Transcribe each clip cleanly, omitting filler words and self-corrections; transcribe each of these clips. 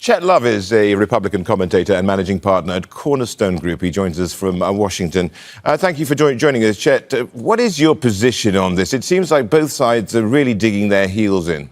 Chet Love is a Republican commentator and managing partner at Cornerstone Group. He joins us from Washington. Thank you for joining us, Chet. What is your position on this? It seems like both sides are really digging their heels in.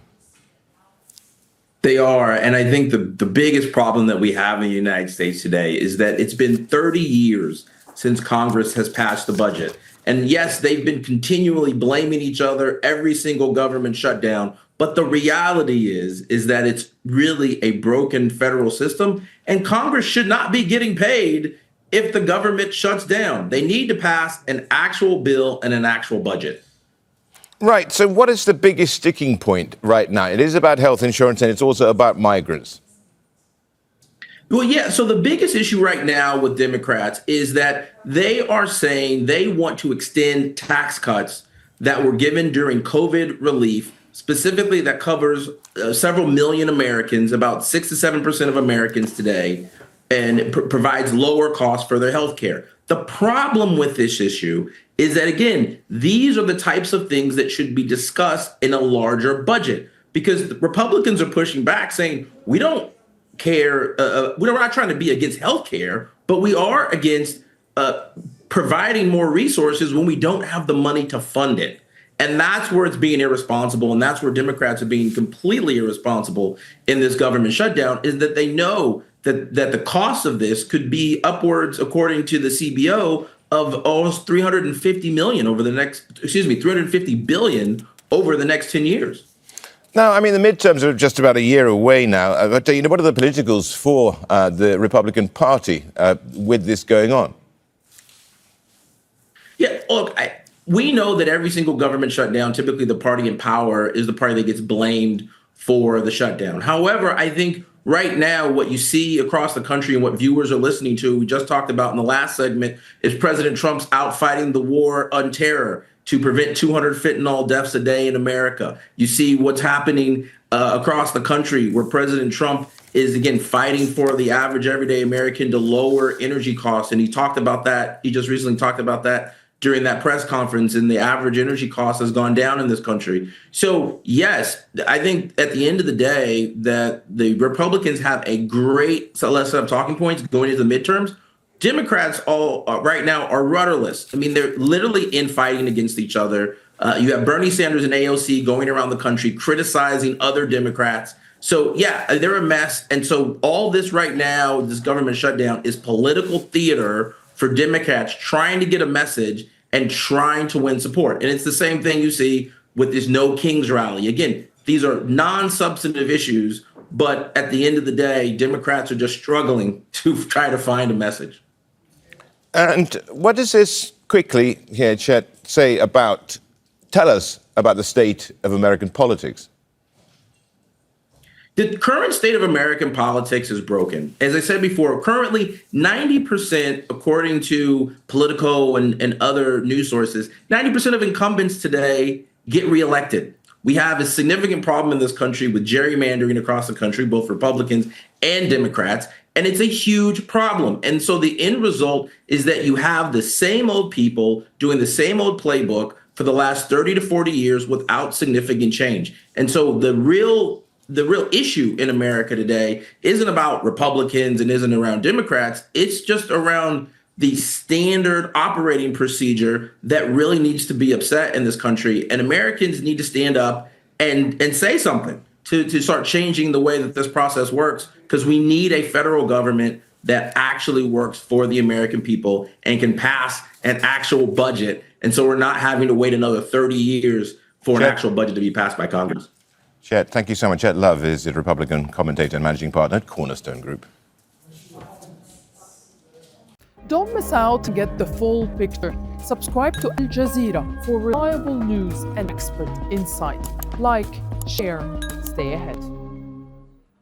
They are. And I think the biggest problem that we have in the United States today is that it's been 30 years since Congress has passed the budget. And yes, they've been continually blaming each other, every single government shutdown. But the reality is that it's really a broken federal system, and Congress should not be getting paid if the government shuts down. They need to pass an actual bill and an actual budget. Right. So what is the biggest sticking point right now? It is about health insurance, and it's also about migrants. Well, yeah. So the biggest issue right now with Democrats is that they are saying they want to extend tax cuts that were given during COVID relief, specifically that covers several million Americans, about 6 to 7% of Americans today, and provides lower costs for their health care. The problem with this issue is that, again, these are the types of things that should be discussed in a larger budget, because the Republicans are pushing back saying, we don't care. We're not trying to be against health care, but we are against providing more resources when we don't have the money to fund it. And that's where it's being irresponsible. And that's where Democrats are being completely irresponsible in this government shutdown, is that they know that the cost of this could be upwards, according to the CBO, of almost 350 billion over the next 10 years. Now, I mean, the midterms are just about a year away now. But, what are the politicals for the Republican Party with this going on? Yeah, look, we know that every single government shutdown, typically the party in power is the party that gets blamed for the shutdown. However, I think right now what you see across the country and what viewers are listening to, we just talked about in the last segment, is President Trump's out fighting the war on terror to prevent 200 fentanyl deaths a day in America. You see what's happening across the country, where President Trump is, again, fighting for the average everyday American to lower energy costs. And he talked about that. He just recently talked about that during that press conference, and the average energy cost has gone down in this country. So, yes, I think at the end of the day that the Republicans have a great set of talking points going into the midterms. Democrats all right now are rudderless. I mean, they're literally infighting against each other. You have Bernie Sanders and AOC going around the country criticizing other Democrats. So, yeah, they're a mess. And so all this right now, this government shutdown, is political theater for Democrats trying to get a message and trying to win support. And it's the same thing you see with this No Kings rally. Again, these are non-substantive issues, but at the end of the day, Democrats are just struggling to try to find a message. And what does this quickly here, Chet, tell us about the state of American politics? The current state of American politics is broken. As I said before, currently 90%, according to Politico and other news sources, 90% of incumbents today get reelected. We have a significant problem in this country with gerrymandering across the country, both Republicans and Democrats, and it's a huge problem. And so the end result is that you have the same old people doing the same old playbook for the last 30 to 40 years without significant change. And so the real issue in America today isn't about Republicans and isn't around Democrats. It's just around the standard operating procedure that really needs to be upset in this country. And Americans need to stand up and say something to start changing the way that this process works, because we need a federal government that actually works for the American people and can pass an actual budget. And so we're not having to wait another 30 years for an actual budget to be passed by Congress. Chet, thank you so much. Chet Love is a Republican commentator and managing partner at Cornerstone Group. Don't miss out to get the full picture. Subscribe to Al Jazeera for reliable news and expert insight. Like, share, stay ahead.